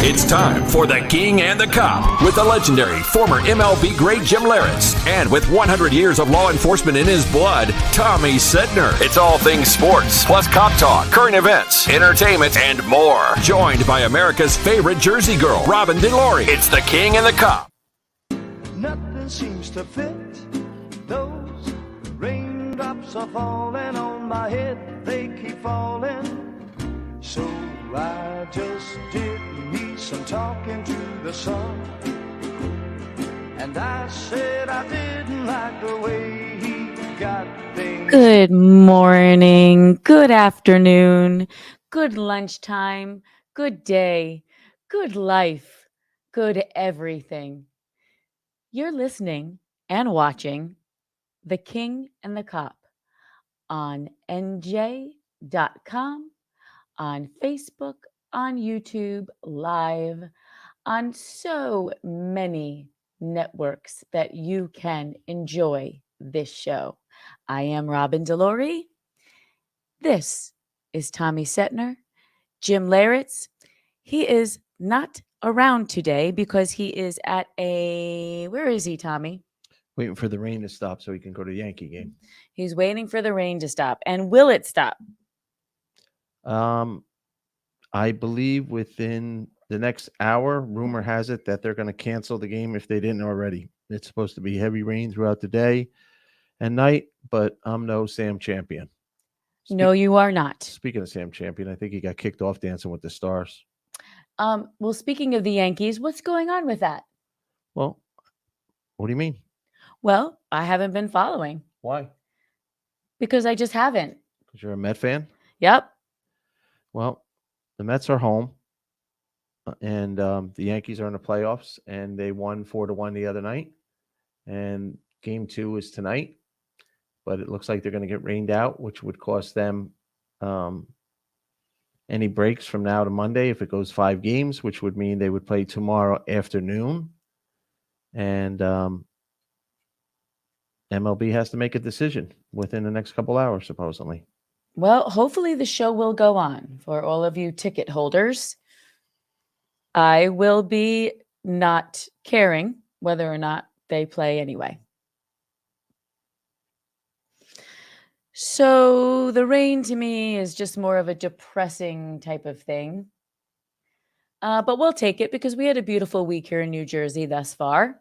It's time for The King and the Cop with the legendary former MLB great Jim Leyritz. And with 100 years of law enforcement in his blood, Tommy Sedner. It's all things sports, plus cop talk, current events, entertainment, and more. Joined by America's favorite Jersey girl, Robin DeLory. It's The King and the Cop. Nothing seems to fit. Those raindrops are falling on my head. They keep falling. So I just did me some talking to the sun. And I said I didn't like the way he got things. Good morning, good afternoon, good lunchtime, good day, good life, good everything. You're listening and watching The King and the Cop on NJ.com, on Facebook, on YouTube, live, on so many networks that you can enjoy this show. I am Robin DeLory. This is Tommy Sedner. Jim Leyritz. He is not around today because he is at where is he, Tommy? Waiting for the rain to stop so he can go to the Yankee game. He's waiting for the rain to stop. And will it stop? I believe within the next hour, rumor has it that they're going to cancel the game if they didn't already. It's supposed to be heavy rain throughout the day and night, but I'm no Sam Champion. No, you are not. Speaking of Sam Champion, I think he got kicked off Dancing with the Stars. Well, speaking of the Yankees, what's going on with that? Well, what do you mean? Well, I haven't been following Why? because I just haven't. Because you're a Met fan? Yep. Well, the Mets are home, and the Yankees are in the playoffs, and they won 4-1 the other night. And game 2 is tonight, but it looks like they're going to get rained out, which would cost them any breaks from now to Monday if it goes 5 games, which would mean they would play tomorrow afternoon. And MLB has to make a decision within the next couple hours, supposedly. Well, hopefully the show will go on for all of you ticket holders. I will be not caring whether or not they play anyway. So the rain to me is just more of a depressing type of thing. But we'll take it because we had a beautiful week here in New Jersey thus far.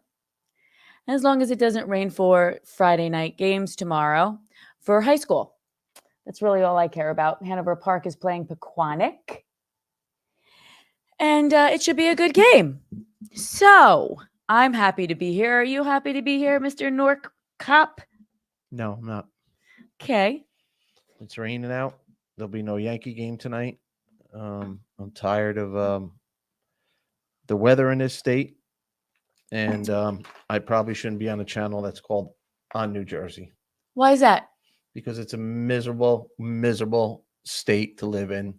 As long as it doesn't rain for Friday night games tomorrow for high school. That's really all I care about. Hanover Park is playing Pequannock. And it should be a good game. So I'm happy to be here. Are you happy to be here, Mr. Nork Cop? No, I'm not. Okay. It's raining out. There'll be no Yankee game tonight. I'm tired of the weather in this state. And I probably shouldn't be on a channel that's called On New Jersey. Why is that? Because it's a miserable, miserable state to live in,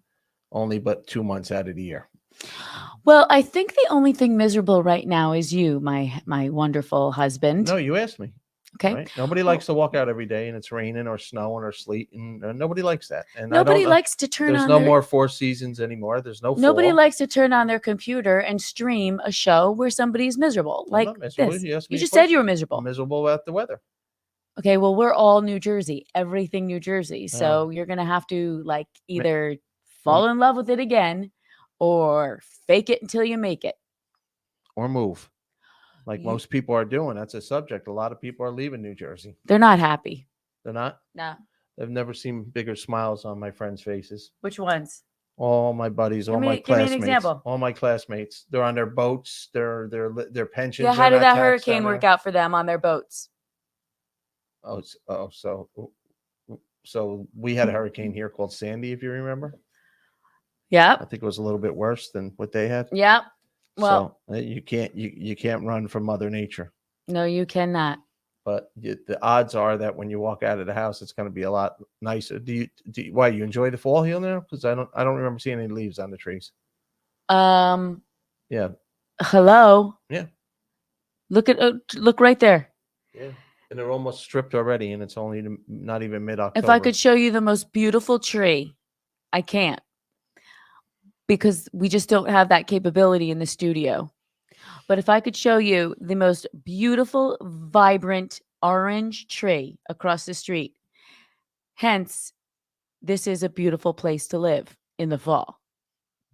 only but 2 months out of the year. Well, I think the only thing miserable right now is you, my wonderful husband. No, you asked me. Okay. Right? Nobody likes to walk out every day and it's raining or snowing or sleeting. Nobody likes that. And Nobody likes to turn There's on no more 4 seasons anymore. There's no Nobody fall. likes to turn on their computer and stream a show where somebody's miserable. I'm Like not miserable. this. You asked me You a just said you were question. miserable. I'm miserable about the weather. Okay, well, we're all New Jersey, everything New Jersey. So you're going to have to like either fall in love with it again or fake it until you make it. Or move. Like You- most people are doing. That's a subject. A lot of people are leaving New Jersey. They're not happy. They're not. No. I've never seen bigger smiles on my friends' faces. Which ones? All my buddies, all my Give me an classmates, example. all my classmates. They're on their boats. Their pensions. Yeah, are how did not that taxed hurricane on work there. out for them on their boats? So we had a hurricane here called Sandy, if you remember. I Yep. think it was a little bit worse than what they had. Yep. Well, So you can't run from Mother Nature. no, you cannot. But the odds are that when you walk out of the house, it's going to be a lot nicer. Why you enjoy the fall here now? Because I don't remember seeing any leaves on the trees. Yeah. Hello. Yeah. Look right there. Yeah. And they're almost stripped already, and it's only not even mid-October. If I could show you the most beautiful tree, I can't. because we just don't have that capability in the studio. But if I could show you the most beautiful, vibrant orange tree across the street, hence, this is a beautiful place to live in the fall.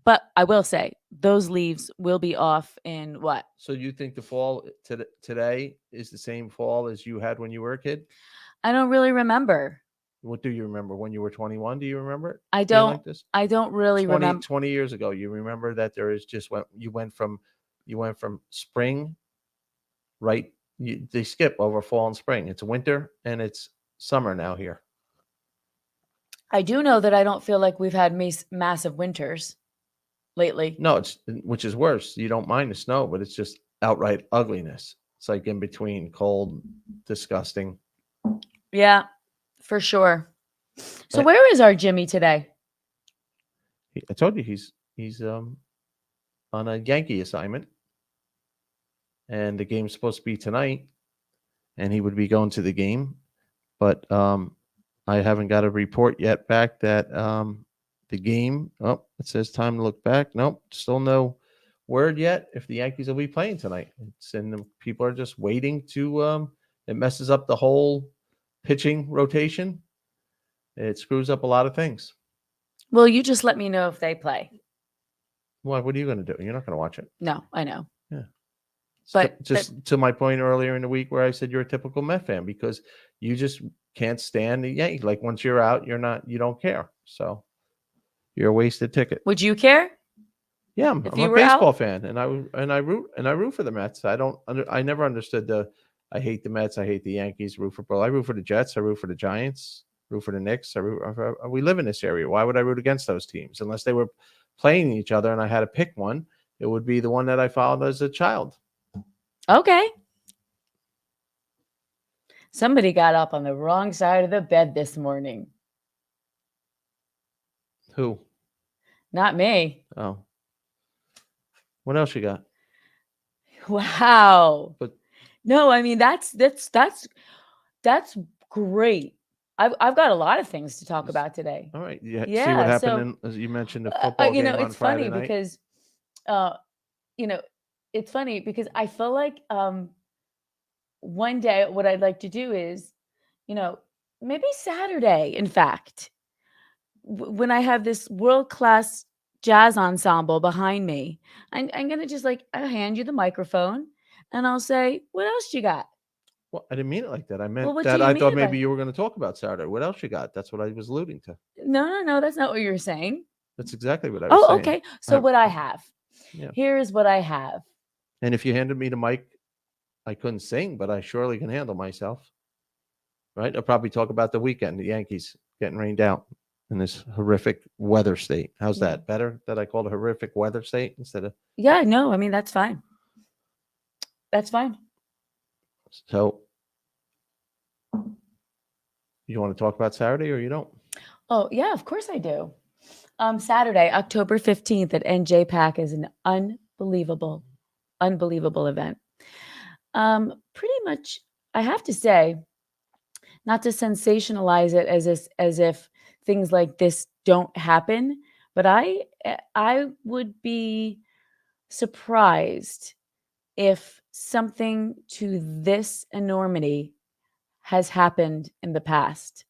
But I will say, those leaves will be off in what? So you think the fall today is the same fall as you had when you were a kid? I don't really remember. What do you remember when you were 21? Do you remember it? I being don't. like this? I don't really 20, remember. 20 years ago, you remember that there is just you went from spring, right? They skip over fall and spring. It's winter and it's summer now here. I do know that I don't feel like we've had massive winters lately. No, which is worse. You don't mind the snow, but it's just outright ugliness. It's like in between, cold, disgusting. Yeah, for sure. So Right. where is our Jimmy today? I told you he's on a Yankee assignment, and the game's supposed to be tonight, and he would be going to the game, but I haven't got a report yet back that the game. Oh, it says time to look back. Nope, still no word yet if the Yankees will be playing tonight. And the people are just waiting to. It messes up the whole pitching rotation. It screws up a lot of things. Well, you just let me know if they play. What are you going to do? You're not going to watch it. No, I know. Yeah. But To my point earlier in the week where I said you're a typical Met fan because you just can't stand the Yankees. Like once you're out, you don't care. So you're a wasted ticket. Would you care? Yeah, I'm you a were baseball out? fan, and I root for the Mets. I never understood I hate the Mets. I hate the Yankees. I root for the Jets. I root for the Giants. Root for the Knicks. We live in this area. Why would I root against those teams unless they were playing each other and I had to pick one? It would be the one that I followed as a child. Okay. Somebody got up on the wrong side of the bed this morning. Who? Not me. Oh. What else you got? Wow. But no, I mean that's great. I've got a lot of things to talk about today. All right. See what Yeah, happened as you mentioned the football game on it's Friday funny night. because it's funny because I feel like one day what I'd like to do is, maybe Saturday, in fact, when I have this world-class jazz ensemble behind me, I'm going to just I'll hand you the microphone and I'll say, what else you got? Well, I didn't mean it like that. I meant what that do you I mean thought by- maybe you were going to talk about Saturday. What else you got? That's what I was alluding to. No, that's not what you were saying. That's exactly what I was saying. Okay. So what I have. Yeah. Here's what I have. And if you handed me the mic, I couldn't sing, but I surely can handle myself. Right? I'll probably talk about the weekend, the Yankees getting rained out in this horrific weather state. How's that? Better that I called a horrific weather state instead of... Yeah, no, I mean, that's fine. That's fine. So you want to talk about Saturday or you don't? Oh, yeah, of course I do. Saturday, October 15th at NJ Pack is an unbelievable event. Pretty much, I have to say, not to sensationalize it as if things like this don't happen, but I would be surprised if something to this enormity has happened in the past.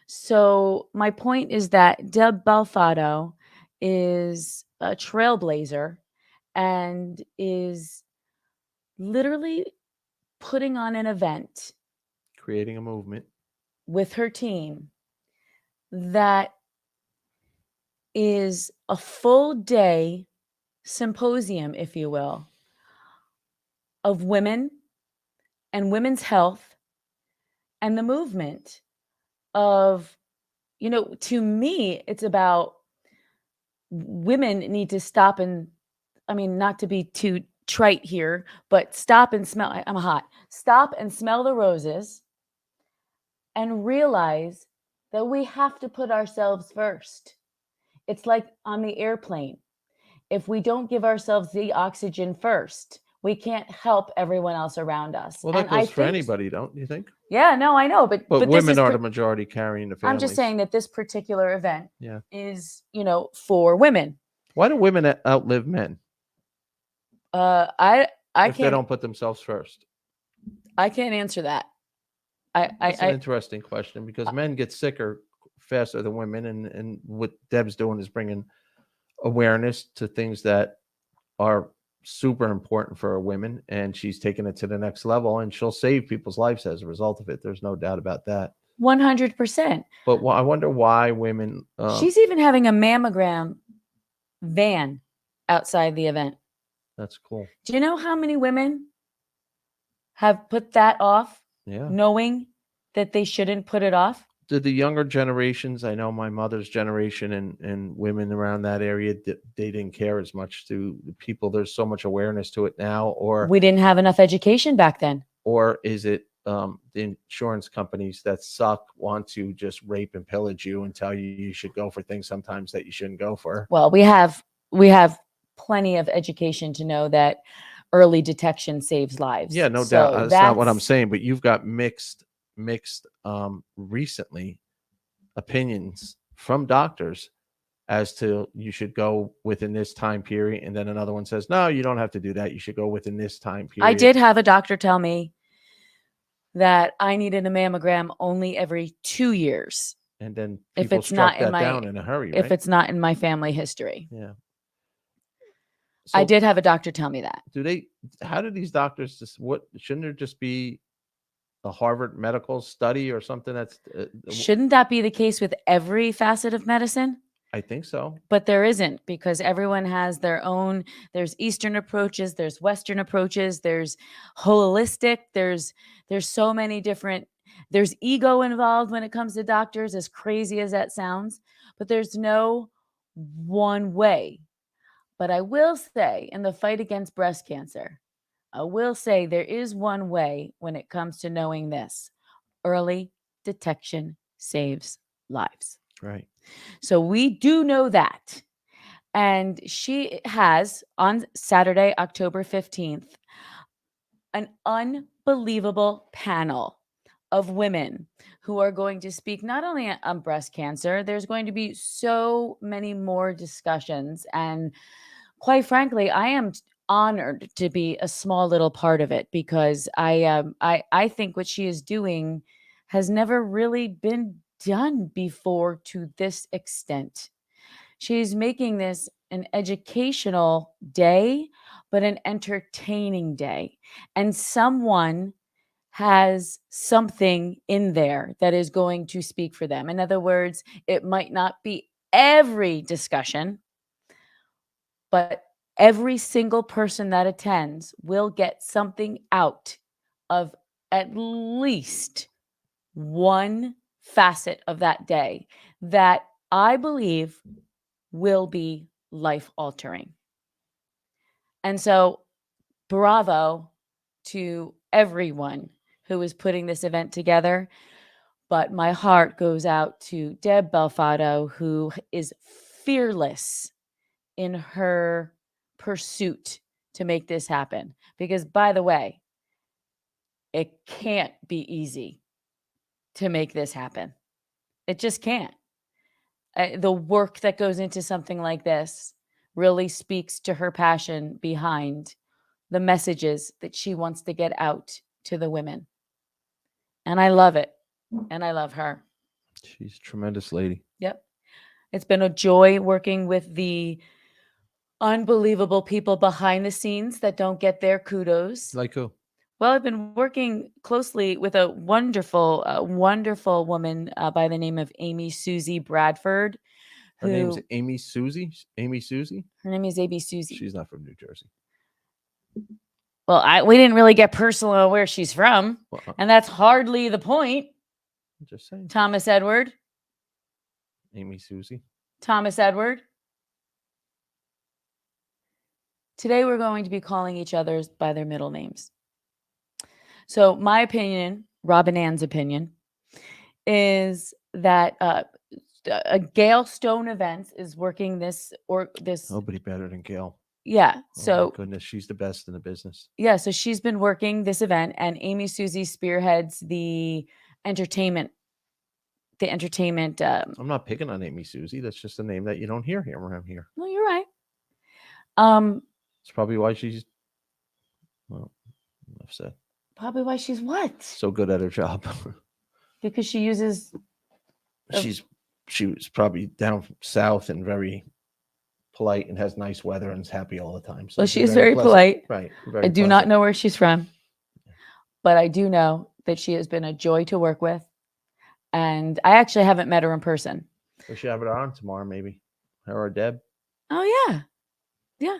So my point is that Deb Balfado is a trailblazer and is literally putting on an event, creating a movement with her team that is a full day symposium, if you will, of women and women's health and the movement of, to me, it's about women need to stop and, not to be too trite here, but stop and smell. I'm hot. Stop and smell the roses and realize that we have to put ourselves first. It's like on the airplane. If we don't give ourselves the oxygen first, we can't help everyone else around us. Well, that goes for anybody, don't you think? Yeah, no, I know. But women are the majority carrying the family. I'm just saying that this particular event Yeah. is, for women. Why do women outlive men I if they can't don't put themselves first? I can't answer that. I That's an I interesting question because men get sicker faster than women, and what Deb's doing is bringing awareness to things that are super important for women, and she's taking it to the next level, and she'll save people's lives as a result of it. There's no doubt about that. 100%. But I wonder why women. She's even having a mammogram van outside the event. That's cool. Do you know how many women have put that off, Yeah. knowing that they shouldn't put it off? Did the younger generations, I know my mother's generation and women around that area, they didn't care as much to the people. There's so much awareness to it now, or We didn't have enough education back then. or is it the insurance companies that suck want to just rape and pillage you and tell you should go for things sometimes that you shouldn't go for? Well, we have plenty of education to know that early detection saves lives. Yeah, no So doubt. That's not what I'm that's- saying, but you've got mixed recently opinions from doctors as to you should go within this time period, and then another one says, no, you don't have to do that. You should go within this time period. I did have a doctor tell me that I needed a mammogram only every 2 years And then if people it's struck not in that my down in a hurry, if right? it's not in my family history. Yeah. I So did have a doctor tell me that. how do these doctors shouldn't there just be a Harvard medical study or something that's Shouldn't that be the case with every facet of medicine? I think so. But there isn't, because everyone has their own. There's Eastern approaches, there's Western approaches, there's holistic, there's so many different. There's ego involved when it comes to doctors, as crazy as that sounds, but there's no one way. But I will say, in the fight against breast cancer, I will say there is one way when it comes to knowing this: early detection saves lives. Right. So we do know that. And she has, on Saturday, October 15th, an unbelievable panel of women who are going to speak not only on breast cancer. There's going to be so many more discussions. And quite frankly, I am honored to be a small little part of it, because I think what she is doing has never really been done before to this extent. She's making this an educational day, but an entertaining day. And someone has something in there that is going to speak for them. In other words, it might not be every discussion, but every single person that attends will get something out of at least one facet of that day that I believe will be life altering. And so, bravo to everyone who is putting this event together. But my heart goes out to Deb Belfato, who is fearless in her pursuit to make this happen. Because, by the way, it can't be easy to make this happen. It just can't. The work that goes into something like this really speaks to her passion behind the messages that she wants to get out to the women. And I love it. And I love her. She's a tremendous lady. Yep. It's been a joy working with the unbelievable people behind the scenes that don't get their kudos. Like who? Well, I've been working closely with a wonderful, wonderful woman by the name of Amy Susie Bradford. Her name's Amy Susie. Amy Susie. Her name is Amy Susie. She's not from New Jersey. Well, we didn't really get personal on where she's from, Well, and that's hardly the point. I'm just saying. Thomas Edward. Amy Susie. Thomas Edward. Today we're going to be calling each other by their middle names. So my opinion, Robin Ann's opinion, is that Gail Stone Events is working this. Nobody better than Gail. Yeah. Oh, So my goodness, she's the best in the business. yeah. So she's been working this event, and Amy Susie spearheads the entertainment. I'm not picking on Amy Susie. That's just a name that you don't hear around here. No, you're right. It's probably why she's, well, enough said. Probably why she's what? So good at her job. Because she uses. She was probably down south and very polite and has nice weather and is happy all the time. So Well, she's she's very pleasant. polite. Right. I do not know where she's from, but I do know that she has been a joy to work with. And I actually haven't met her in person. We should have it on tomorrow, maybe. Her or Deb. Oh, yeah. Yeah.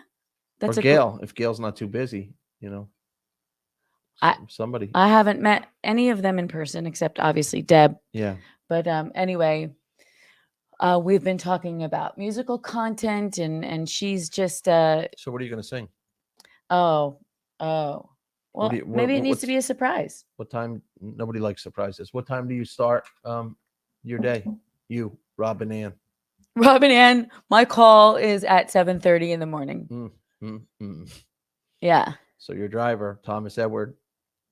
That's or Gail, if Gail's not too busy, you know. Somebody. I haven't met any of them in person except obviously Deb. Yeah. But anyway, we've been talking about musical content and she's just. So what are you going to sing? Oh. Well, maybe it needs to be a surprise. What time? Nobody likes surprises. What time do you start your day? You, Robin Ann. Robin Ann, my call is at 7:30 in the morning. Yeah. So your driver, Thomas Edward,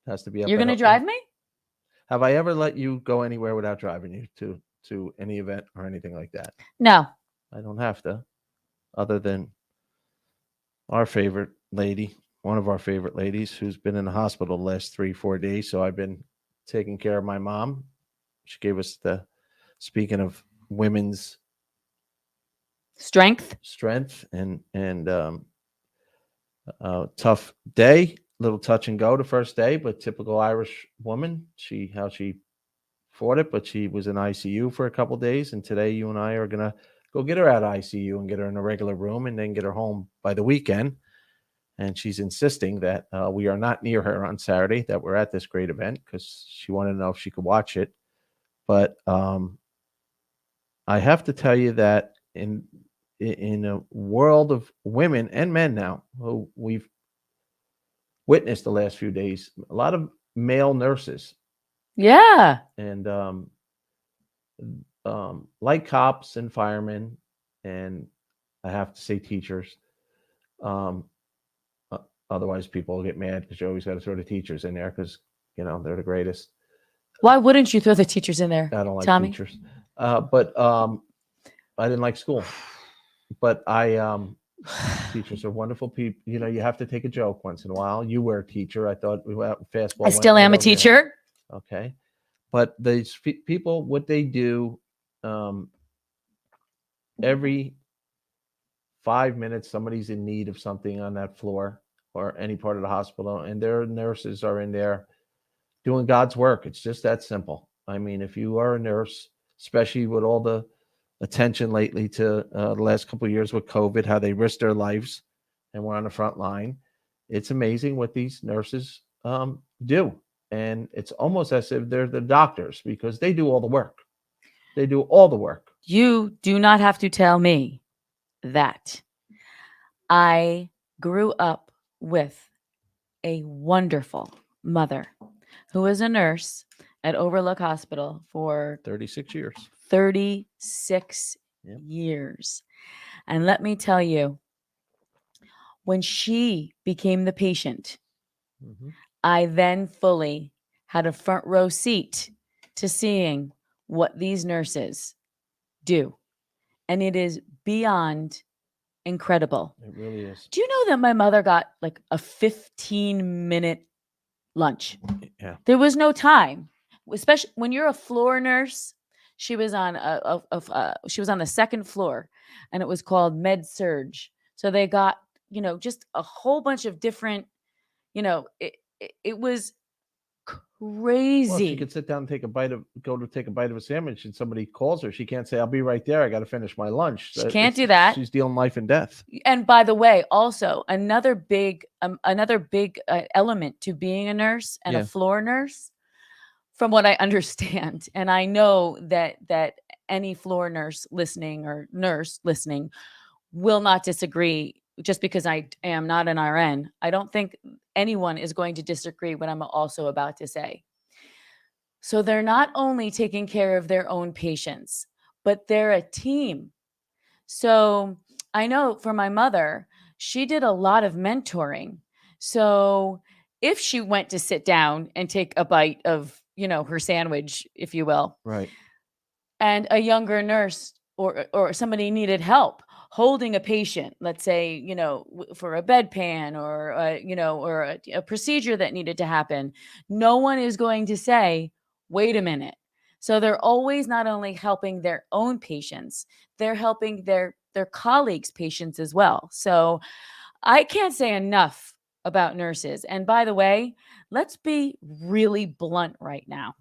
has to be up. You're going to drive me? Have I ever let you go anywhere without driving you to any event or anything like that? No. I don't have to, other than our favorite lady, one of our favorite ladies who's been in the hospital the last 3-4 days. So I've been taking care of my mom. She gave us speaking of women's strength and tough day, little touch and go the first day, but typical Irish woman. How she fought it, but she was in ICU for a couple days. And today you and I are going to go get her out of ICU and get her in a regular room and then get her home by the weekend. And she's insisting that we are not near her on Saturday, that we're at this great event because she wanted to know if she could watch it. But I have to tell you that in a world of women and men now who we've witnessed the last few days, a lot of male nurses. Yeah. And like cops and firemen, and I have to say teachers. Otherwise, people will get mad because you always got to throw the teachers in there because, you know, they're the greatest. Why wouldn't you throw the teachers in there? I don't like Tommy? teachers. But I didn't like school. But teachers are wonderful people. You know, you have to take a joke once in a while. You were a teacher. I thought we went out and fastball. I still am a teacher. There. Okay. But these people, what they do, every 5 minutes, somebody's in need of something on that floor or any part of the hospital, and their nurses are in there doing God's work. It's just that simple. I mean, if you are a nurse, especially with all the attention lately to the last couple of years with COVID, how they risked their lives and were on the front line, it's amazing what these nurses do. And it's almost as if they're the doctors because they do all the work. They do all the work. You do not have to tell me that. I grew up with a wonderful mother who was a nurse at Overlook Hospital for 36 years. 36 years. And let me tell you, when she became the patient, I then fully had a front row seat to seeing what these nurses do. And it is beyond incredible. It really is. Do you know that my mother got like a 15-minute lunch? Yeah. There was no time, especially when you're a floor nurse. She was on she was on the second floor, and it was called Med Surge. So they got, you know, just a whole bunch of different, you know, it was crazy. Well, she could sit down and take a bite of a sandwich, and somebody calls her. She can't say, "I'll be right there. I got to finish my lunch." She can't do that. She's dealing life and death. And by the way, also another big element to being a nurse and a floor nurse, from what I understand, and I know that any floor nurse listening or nurse listening will not disagree. Just because I am not an RN, I don't think anyone is going to disagree what I'm also about to say. So they're not only taking care of their own patients, but they're a team. So I know for my mother, she did a lot of mentoring. So if she went to sit down and take a bite of, you know, her sandwich, if you will, right, and a younger nurse or somebody needed help, holding a patient, let's say, for a bedpan or, or a procedure that needed to happen, no one is going to say, wait a minute. So they're always not only helping their own patients, they're helping their colleagues' patients as well. So I can't say enough about nurses. And by the way, let's be really blunt right now.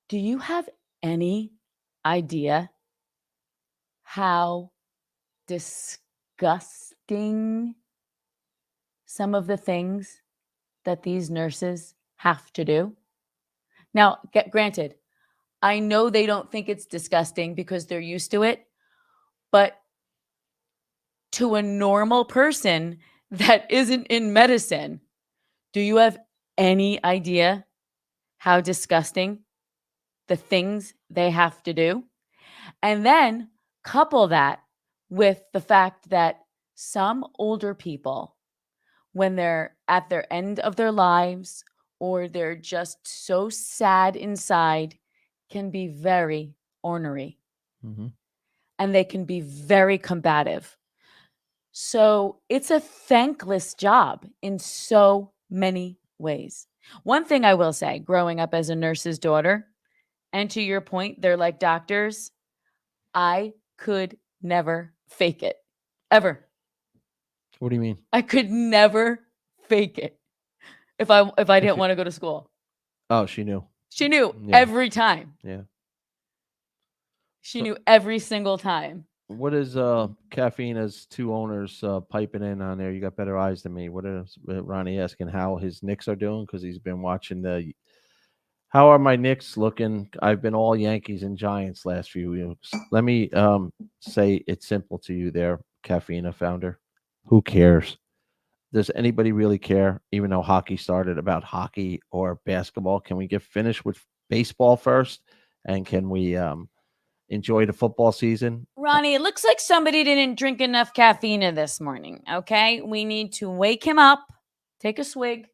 Do you have any idea how disgusting some of the things that these nurses have to do? Now, granted, I know they don't think it's disgusting because they're used to it, but to a normal person that isn't in medicine, do you have any idea how disgusting the things they have to do? And then couple that with the fact that some older people, when they're at their end of their lives or they're just so sad inside, can be very ornery. Mm-hmm. And they can be very combative. So it's a thankless job in so many ways. One thing I will say, growing up as a nurse's daughter, and to your point, they're like doctors, I could never fake it. Ever. What do you mean? I could never fake it if I didn't want to go to school. Oh, she knew. She knew every time. Yeah. She knew every single time. What is Caffeina's two owners piping in on there? You got better eyes than me. What is Ronnie asking how his Knicks are doing? Because he's been watching how are my Knicks looking? I've been all Yankees and Giants last few weeks. Let me say it's simple to you there, Caffeina founder. Who cares? Does anybody really care, even though hockey started, about hockey or basketball? Can we get finished with baseball first? And can we enjoy the football season? Ronnie, it looks like somebody didn't drink enough caffeine this morning, okay? We need to wake him up. Take a swig.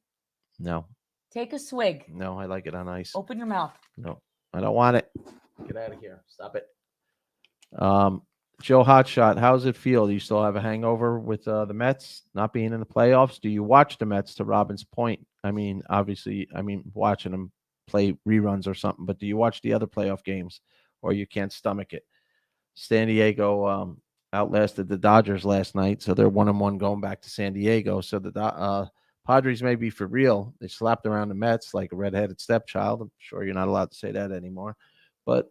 No. Take a swig. No, I like it on ice. Open your mouth. No, I don't want it. Get out of here. Stop it. Joe Hotshot, how does it feel? Do you still have a hangover with the Mets not being in the playoffs? Do you watch the Mets, to Robin's point? I mean, obviously, watching them play reruns or something, but do you watch the other playoff games or you can't stomach it? San Diego outlasted the Dodgers last night, so they're 1-1 going back to San Diego. So the Padres may be for real. They slapped around the Mets like a redheaded stepchild. I'm sure you're not allowed to say that anymore. But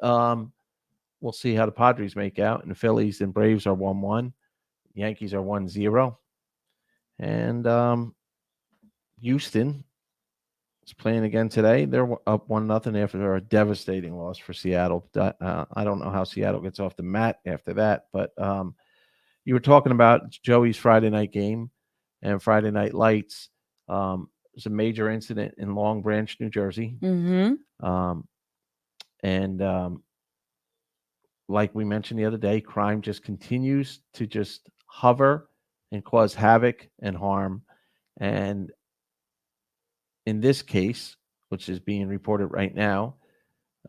we'll see how the Padres make out. And the Phillies and Braves are 1-1. Yankees are 1-0. And Houston is playing again today. They're up 1-0 after a devastating loss for Seattle. I don't know how Seattle gets off the mat after that. But you were talking about Joey's Friday night game and Friday Night Lights. There's a major incident in Long Branch, New Jersey. Mm-hmm. Like we mentioned the other day, crime just continues to just hover and cause havoc and harm. And in this case, which is being reported right now,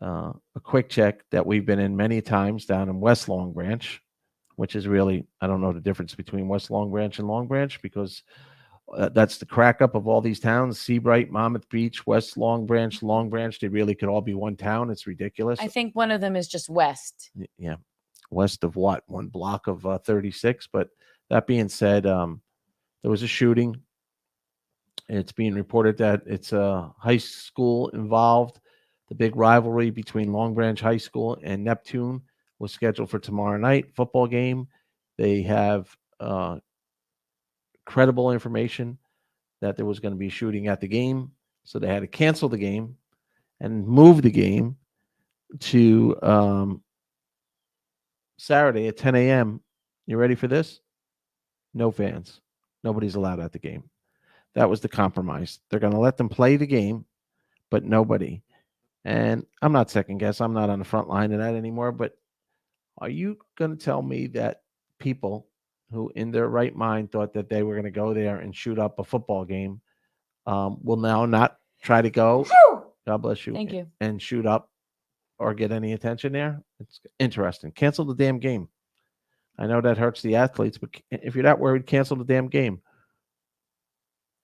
a quick check that we've been in many times down in West Long Branch, which is really, I don't know the difference between West Long Branch and Long Branch, because that's the crack up of all these towns: Seabright, Monmouth Beach, West Long Branch, they really could all be one town. It's ridiculous. I think one of them is just west. Yeah. West of what? One block of 36. But that being said, there was a shooting. It's being reported that it's a high school involved. The big rivalry between Long Branch High School and Neptune was scheduled for tomorrow night football game. They have credible information that there was going to be shooting at the game, so they had to cancel the game and move the game to Saturday at 10 a.m. You ready for this? No fans. Nobody's allowed at the game. That was the compromise. They're going to let them play the game, but nobody. And I'm not second guess. I'm not on the front line of that anymore. But are you going to tell me that people who in their right mind thought that they were going to go there and shoot up a football game will now not try to go? God bless you. Thank you. And shoot up or get any attention there? It's interesting. Cancel the damn game. I know that hurts the athletes, but if you're that worried, cancel the damn game.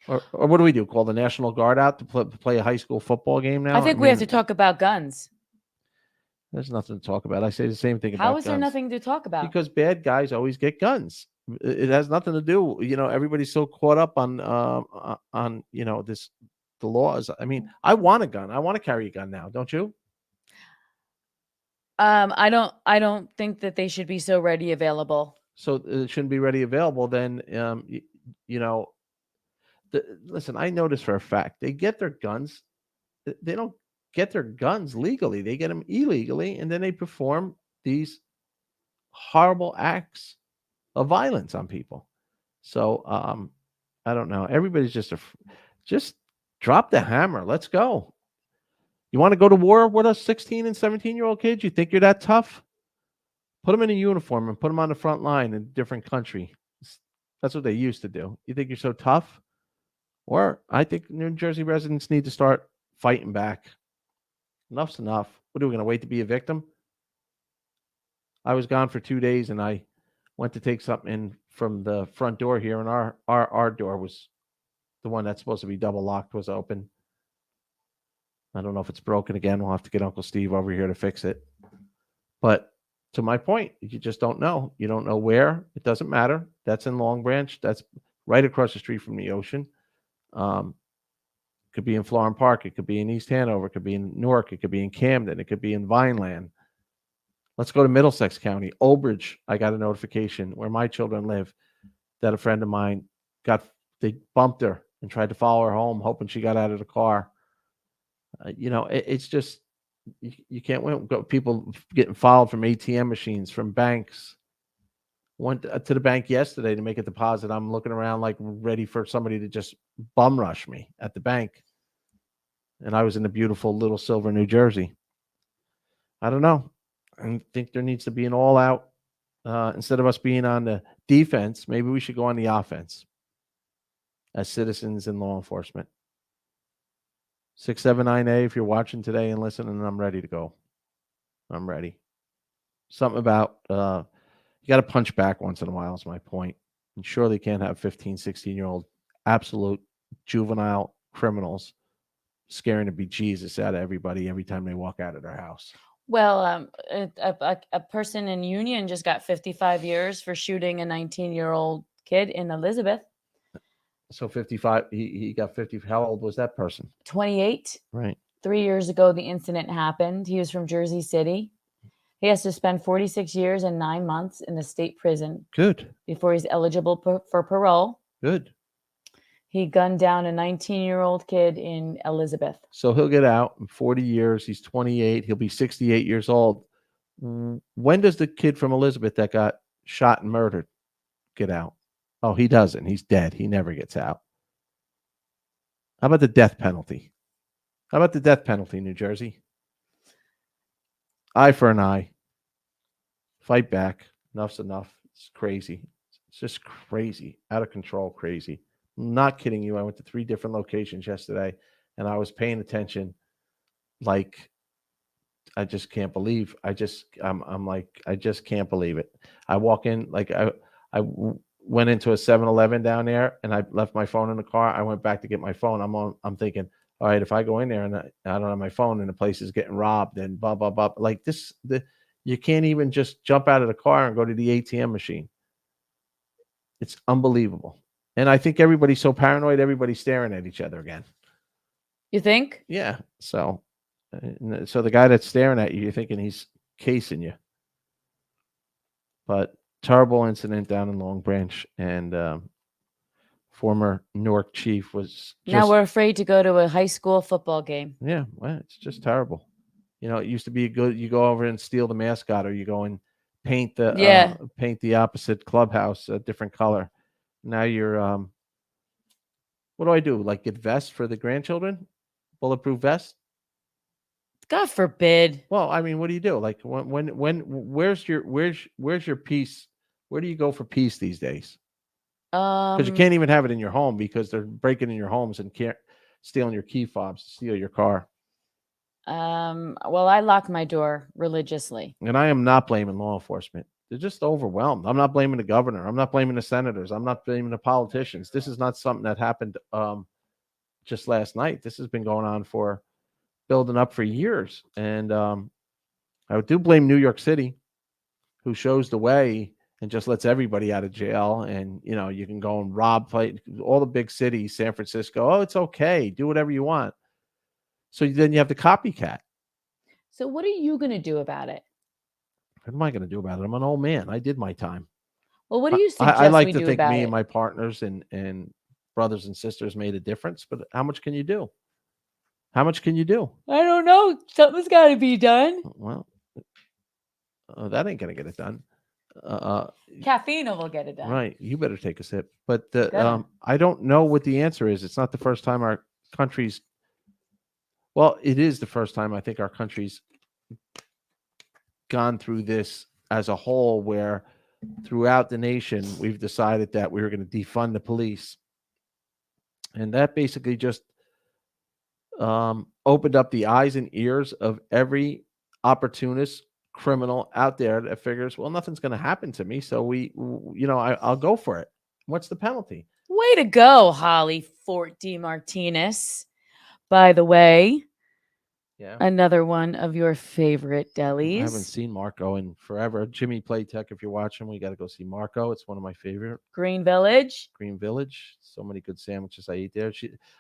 Or what do we do? Call the National Guard out to play a high school football game now? I think we have to talk about guns. There's nothing to talk about. I say the same thing about How guns. is there nothing to talk about? Because bad guys always get guns. It has nothing to do. Everybody's so caught up on the laws. I mean, I want a gun. I want to carry a gun now. Don't you? I don't think that they should be so ready available. So it shouldn't be ready available. Then, listen, I know this for a fact. They get their guns. They don't get their guns legally. They get them illegally, and then they perform these horrible acts of violence on people. So I don't know. Everybody's just drop the hammer. Let's go. You want to go to war with us 16 and 17-year-old kids? You think you're that tough? Put them in a uniform and put them on the front line in a different country. That's what they used to do. You think you're so tough? Or I think New Jersey residents need to start fighting back. Enough's enough. What are we going to wait to be a victim? I was gone for 2 days and I went to take something in from the front door here, and our door was the one that's supposed to be double locked was open. I don't know if it's broken again. We'll have to get Uncle Steve over here to fix it. But to my point, you just don't know. You don't know where. It doesn't matter. That's in Long Branch. That's right across the street from the ocean. Could be in Florham Park. It could be in East Hanover. It could be in Newark. It could be in Camden. It could be in Vineland. Let's go to Middlesex County. Old Bridge, I got a notification where my children live that a friend of mine they bumped her and tried to follow her home, hoping she got out of the car. It's just, you can't win. People getting followed from ATM machines, from banks. Went to the bank yesterday to make a deposit. I'm looking around like ready for somebody to just bum rush me at the bank. And I was in the beautiful Little Silver, New Jersey. I don't know. I think there needs to be an all-out. Instead of us being on the defense, maybe we should go on the offense as citizens and law enforcement. 679A, if you're watching today and listening, I'm ready to go. I'm ready. Something about you got to punch back once in a while is my point. And surely can't have 15, 16-year-old absolute juvenile criminals scaring the bejesus out of everybody every time they walk out of their house. Well, a person in Union just got 55 years for shooting a 19-year-old kid in Elizabeth. So 55, he got 50. How old was that person? 28. Right. 3 years ago, the incident happened. He was from Jersey City. He has to spend 46 years and 9 months in the state prison. Good. Before he's eligible for parole. Good. He gunned down a 19-year-old kid in Elizabeth. So he'll get out in 40 years. He's 28. He'll be 68 years old. When does the kid from Elizabeth that got shot and murdered get out? Oh, he doesn't. He's dead. He never gets out. How about the death penalty? How about the death penalty, New Jersey? Eye for an eye. Fight back. Enough's enough. It's crazy. It's just crazy. Out of control crazy. I'm not kidding you. I went to 3 different locations yesterday, and I was paying attention like I just can't believe. I'm like, I just can't believe it. I walk in, like I went into a 7-Eleven down there, and I left my phone in the car. I went back to get my phone. I'm thinking, all right, if I go in there and I don't have my phone and the place is getting robbed and blah, blah, blah. Like this, you can't even just jump out of the car and go to the ATM machine. It's unbelievable. And I think everybody's so paranoid, everybody's staring at each other again. You think? Yeah. So the guy that's staring at you, you're thinking he's casing you. But terrible incident down in Long Branch, and former Newark chief was just, now we're afraid to go to a high school football game. Yeah, well, it's just terrible. It used to be you go over and steal the mascot, or you go and paint the opposite clubhouse a different color. Now you're what do I do? Like get vests for the grandchildren? Bulletproof vests? God forbid. Well, I mean, what do you do? Like where's your peace? Where do you go for peace these days? Because you can't even have it in your home because they're breaking in your homes and stealing your key fobs to steal your car. Well, I lock my door religiously. And I am not blaming law enforcement. They're just overwhelmed. I'm not blaming the governor. I'm not blaming the senators. I'm not blaming the politicians. This is not something that happened just last night. This has been going on for building up for years. And I do blame New York City, who shows the way and just lets everybody out of jail. And, you know, you can go and rob all the big cities, San Francisco. Oh, it's okay. Do whatever you want. So then you have the copycat. So what are you going to do about it? What am I going to do about it? I'm an old man. I did my time. Well, what do you suggest I like we to do think about me it? and my partners and brothers and sisters made a difference, but how much can you do? How much can you do? I don't know. Something's got to be done. Well, that ain't going to get it done. Caffeine will get it done. Right. You better take a sip. But Gotta. I don't know what the answer is. It's not the first time our country's, well, it is the first time I think our country's gone through this as a whole, where throughout the nation, we've decided that we were going to defund the police. And that basically just opened up the eyes and ears of every opportunist criminal out there that figures, well, nothing's going to happen to me. So I'll go for it. What's the penalty? Way to go, Holly Fort DeMartinez. By the way, Yeah. another one of your favorite delis. I haven't seen Marco in forever. Jimmy Playtech, if you're watching, we got to go see Marco. It's one of my favorite. Green Village. Green Village. So many good sandwiches I eat there.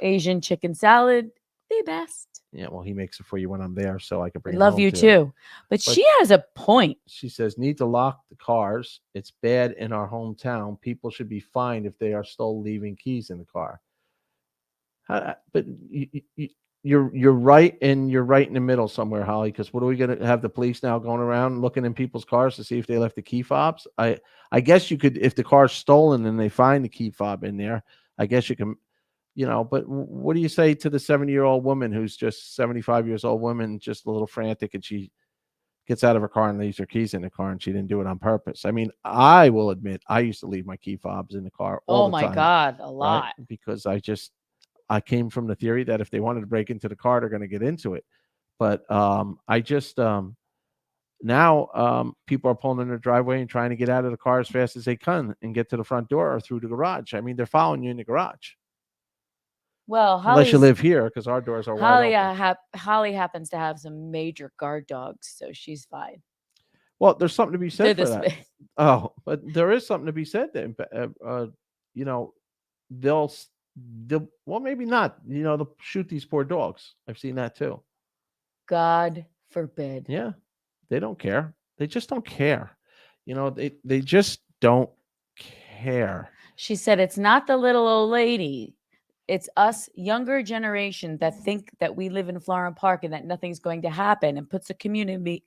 Asian chicken salad. The best. Yeah, well, he makes it for you when I'm there, so I can bring it Love home you too. too. But she has a point. She says, need to lock the cars. It's bad in our hometown. People should be fined if they are still leaving keys in the car. But you're right, and you're right in the middle somewhere, Holly, because what are we going to have the police now going around looking in people's cars to see if they left the key fobs? I guess you could, if the car's stolen and they find the key fob in there, I guess you can, but what do you say to the 70-year-old woman who's just 75 years old woman, just a little frantic, and she gets out of her car and leaves her keys in the car, and she didn't do it on purpose? I mean, I will admit I used to leave my key fobs in the car all the time. Oh my God, a lot. Right? Because I came from the theory that if they wanted to break into the car, they're going to get into it. But now people are pulling in their driveway and trying to get out of the car as fast as they can and get to the front door or through the garage. I mean, they're following you in the garage. Well, unless you live here, because our doors are wide open. Holly happens to have some major guard dogs, so she's fine. Well, there's something to be said for that. Big. Oh, but there is something to be said there. They'll well, maybe not. They'll shoot these poor dogs. I've seen that too. God forbid. Yeah, they don't care. They just don't care. They just don't care. She said, "It's not the little old lady. It's us younger generation that think that we live in Florham Park and that nothing's going to happen, and puts the community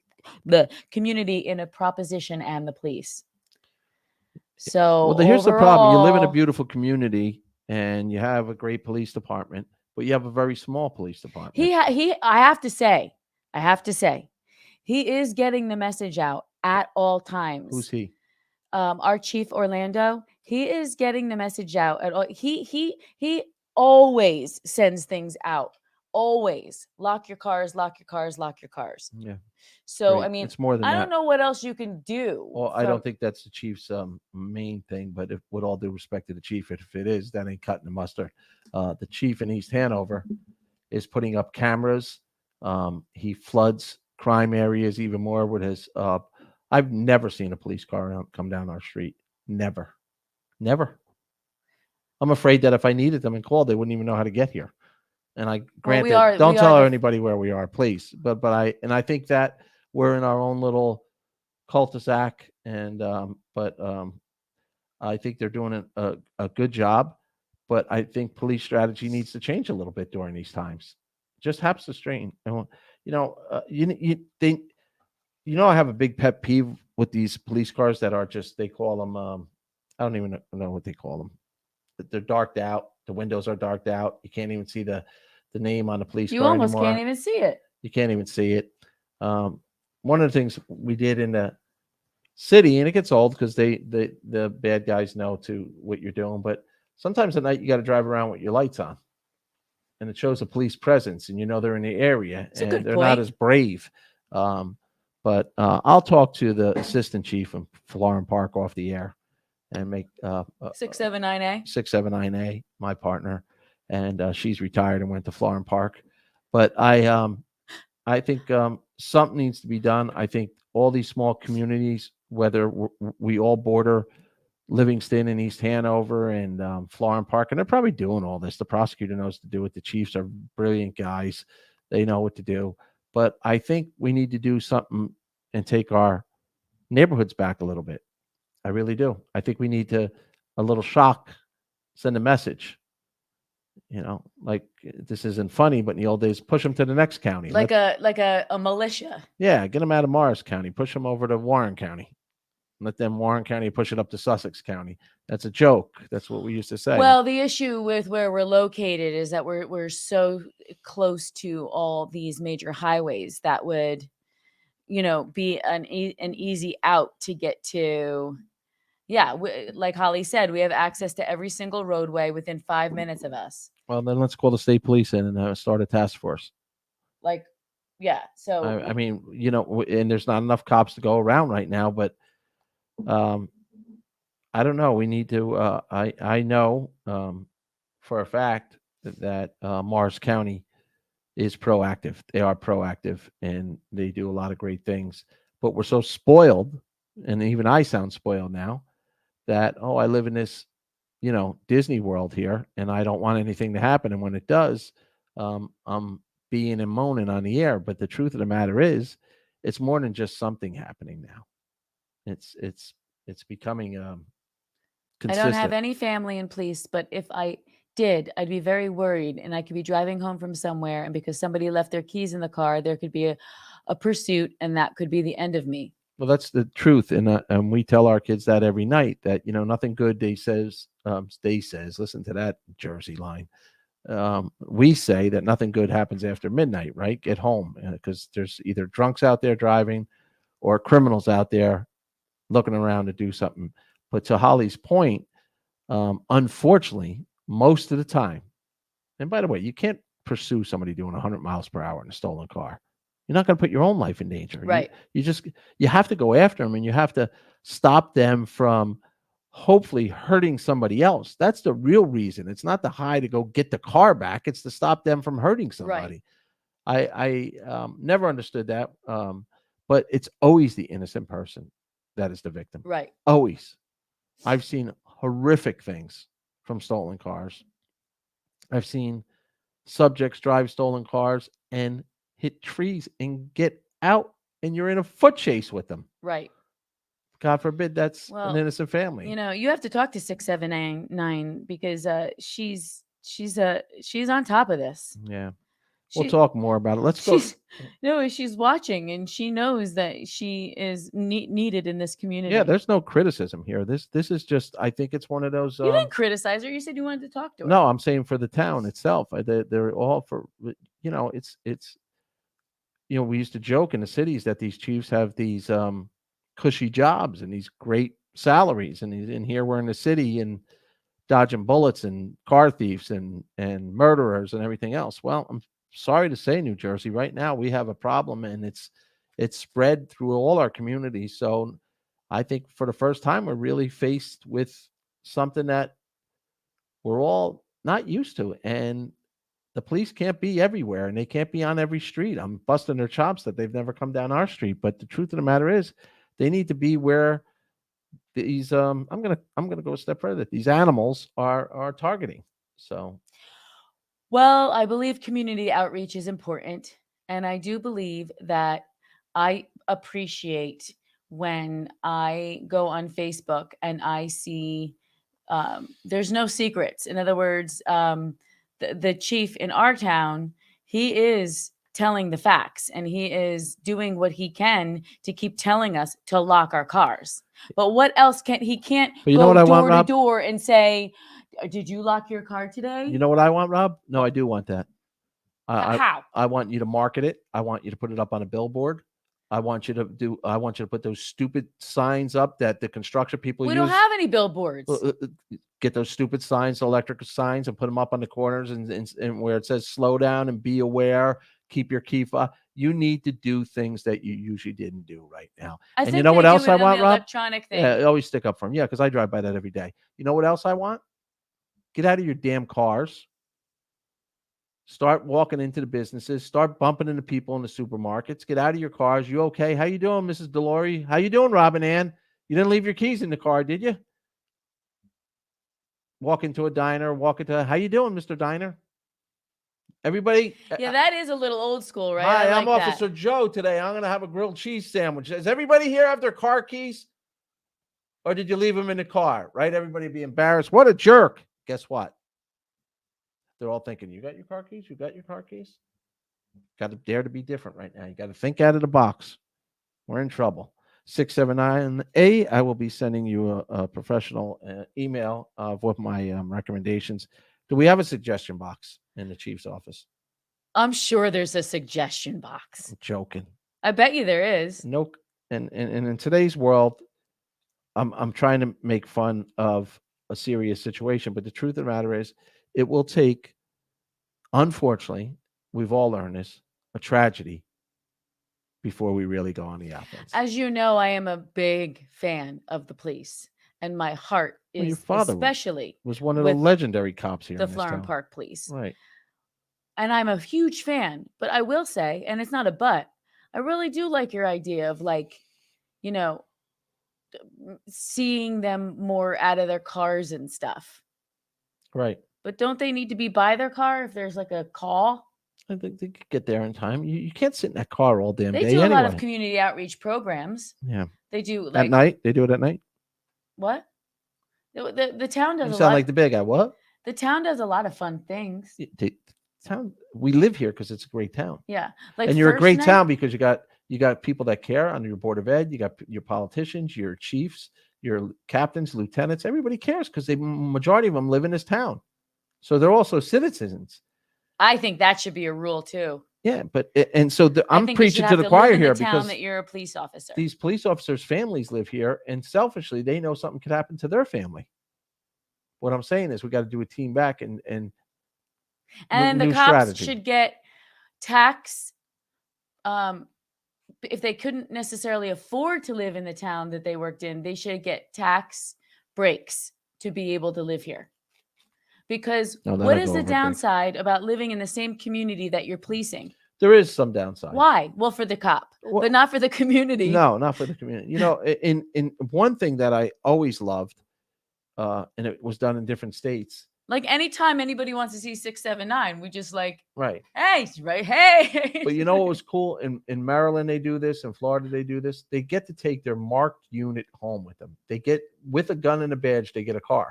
in a proposition and the police." So, here's the problem: you live in a beautiful community and you have a great police department, but you have a very small police department. I have to say, he is getting the message out at all times. Who's he? Our chief Orlando. He is getting the message out at all. He always sends things out. Always lock your cars, lock your cars, lock your cars. Yeah. So Great. I mean, it's more than I that. don't know what else you can do. Well, I don't think that's the chief's main thing, but with all due respect to the chief, if it is, that ain't cutting the mustard. The chief in East Hanover is putting up cameras. He floods crime areas even more with his. I've never seen a police car come down our street. Never. I'm afraid that if I needed them and called, they wouldn't even know how to get here. And don't tell anybody where we are, please. But I think that we're in our own little cul-de-sac, and I think they're doing a good job. But I think police strategy needs to change a little bit during these times. Just happens to strain. And I have a big pet peeve with these police cars that are just, they call them, I don't even know what they call them. They're darked out. The windows are darked out. You can't even see the name on the police car anymore. You almost can't even see it. You can't even see it. One of the things we did in the city, and it gets old because the bad guys know what you're doing, but sometimes at night you got to drive around with your lights on, and it shows a police presence, and they're in the area, and they're not as brave. But I'll talk to the assistant chief in Florham Park off the air and make 679A. 679A my partner, and she's retired and went to Florham Park. But I think something needs to be done. I think all these small communities, whether we all border Livingston and East Hanover and Florham Park, and they're probably doing all this. The prosecutor knows what to do it. The Chiefs are brilliant guys. They know what to do. But I think we need to do something and take our neighborhoods back a little bit. I really do. I think we need to, a little shock, send a message. Like this isn't funny, but in the old days, push them to the next county. Like a militia. Yeah, get them out of Morris County, push them over to Warren County. Let them Warren County push it up to Sussex County. That's a joke. That's what we used to say. Well, the issue with where we're located is that we're so close to all these major highways that would, be an easy out to get to. Yeah, like Holly said, we have access to every single roadway within 5 minutes of us. Well, then let's call the state police in and start a task force. Like, yeah. So I mean, and there's not enough cops to go around right now, but I don't know. We need to. I know for a fact that Morris County is proactive. They are proactive, and they do a lot of great things. But we're so spoiled, and even I sound spoiled now, that I live in this, Disney World here, and I don't want anything to happen. And when it does, I'm being and moaning on the air. But the truth of the matter is, it's more than just something happening now. It's becoming consistent. I don't have any family in police, but if I did, I'd be very worried, and I could be driving home from somewhere, and because somebody left their keys in the car, there could be a pursuit, and that could be the end of me. Well, that's the truth, and we tell our kids that every night, that nothing good says, listen to that Jersey line. We say that nothing good happens after midnight, right? Get home, because there's either drunks out there driving or criminals out there looking around to do something. But to Holly's point, unfortunately, most of the time, and by the way, you can't pursue somebody doing 100 miles per hour in a stolen car. You're not going to put your own life in danger. Right. You have to go after them, and you have to stop them from hopefully hurting somebody else. That's the real reason. It's not the high to go get the car back. It's to stop them from hurting somebody. Right. I never understood that. But it's always the innocent person that is the victim. Right. Always. I've seen horrific things from stolen cars. I've seen subjects drive stolen cars and hit trees and get out, and you're in a foot chase with them. Right. God forbid that's an innocent family. You have to talk to 679 because she's on top of this. Yeah. We'll talk more about it. Let's go. She's watching, and she knows that she is needed in this community. Yeah, there's no criticism here. This is just, I think it's one of those. You didn't criticize her. You said you wanted to talk to her. No, I'm saying for the town itself. They're all for, it's we used to joke in the cities that these chiefs have these cushy jobs and these great salaries, and in here we're in the city and dodging bullets and car thieves and murderers and everything else. Well, I'm sorry to say, New Jersey, right now we have a problem, and it's spread through all our communities. So I think for the first time, we're really faced with something that we're all not used to. And the police can't be everywhere, and they can't be on every street. I'm busting their chops that they've never come down our street. But the truth of the matter is, they need to be where these I'm gonna go a step further. These animals are targeting. So, well, I believe community outreach is important, and I do believe that I appreciate when I go on Facebook and I see there's no secrets. In other words, the chief in our town, he is telling the facts, and he is doing what he can to keep telling us to lock our cars. But what else can't go door to door and say, did you lock your car today? You know what I want, Rob? No, I do want that. How? I want you to market it. I want you to put it up on a billboard. I want you to put those stupid signs up that the construction people use. We don't have any billboards. Get those stupid signs, electrical signs, and put them up on the corners and where it says slow down and be aware, keep your key. You need to do things that you usually didn't do right now. I And you think know what they else do I it on want, the Rob? electronic thing. Yeah, always stick up for them. Yeah, because I drive by that every day. You know what else I want? Get out of your damn cars. Start walking into the businesses. Start bumping into people in the supermarkets. Get out of your cars. You okay? How you doing, Mrs. Delory? How you doing, Robin Ann? You didn't leave your keys in the car, did you? Walk into a diner. How you doing, Mr. Diner? Everybody. Yeah, that is a little old school, right? Hi, I I'm like Officer that. Joe today. I'm going to have a grilled cheese sandwich. Does everybody here have their car keys? Or did you leave them in the car? Right? Everybody be embarrassed. What a jerk. Guess what? They're all thinking, you got your car keys? You got your car keys? Got to dare to be different right now. You got to think out of the box. We're in trouble. 679A, I will be sending you a professional email with my recommendations. Do we have a suggestion box in the chief's office? I'm sure there's a suggestion box. I'm joking. I bet you there is. No, and in today's world, I'm trying to make fun of a serious situation, but the truth of the matter is, it will take, unfortunately, we've all learned this, a tragedy before we really go on the offense. As you know, I am a big fan of the police, and my heart Well, your is father especially was one of the with legendary cops here the in this Florham town. Park Police. Right. And I'm a huge fan, but I will say, and it's not a but, I really do like your idea of, like, you know, seeing them more out of their cars and stuff. Right. But don't they need to be by their car if there's like a call? I think they could get there in time. You can't sit in that car all damn They day do a anyway. lot of community outreach programs. Yeah. They do, At like, night? They do it at night? what? The town does You a sound lot. like the big guy. What? The town does a lot of fun things. Town. We live here because it's a great town. Yeah, like, And you're a first great night- town because you got people that care under your board of ed. You got your politicians, your chiefs, your captains, lieutenants. Everybody cares because the majority of them live in this town. So they're also citizens. I think that should be a rule too. Yeah, but and so I I'm think you should preaching have to the live choir in here the town because that you're a police officer. these police officers' families live here, and selfishly they know something could happen to their family. What I'm saying is we got to do a team back and And the new cops strategy. should get tax. If they couldn't necessarily afford to live in the town that they worked in, they should get tax breaks to be able to live here. Because No, what that'll is go the over big. downside about living in the same community that you're policing? There is some downside. Why? Well, for the cop, Well, but not for the community. No, not for the community. You know, in one thing that I always loved, and it was done in different states. Like, anytime anybody wants to see 679, we just like, Right. hey, right, hey. But you know what was cool? In Maryland, they do this. In Florida, they do this. They get to take their marked unit home with them. They get, with a gun and a badge, they get a car.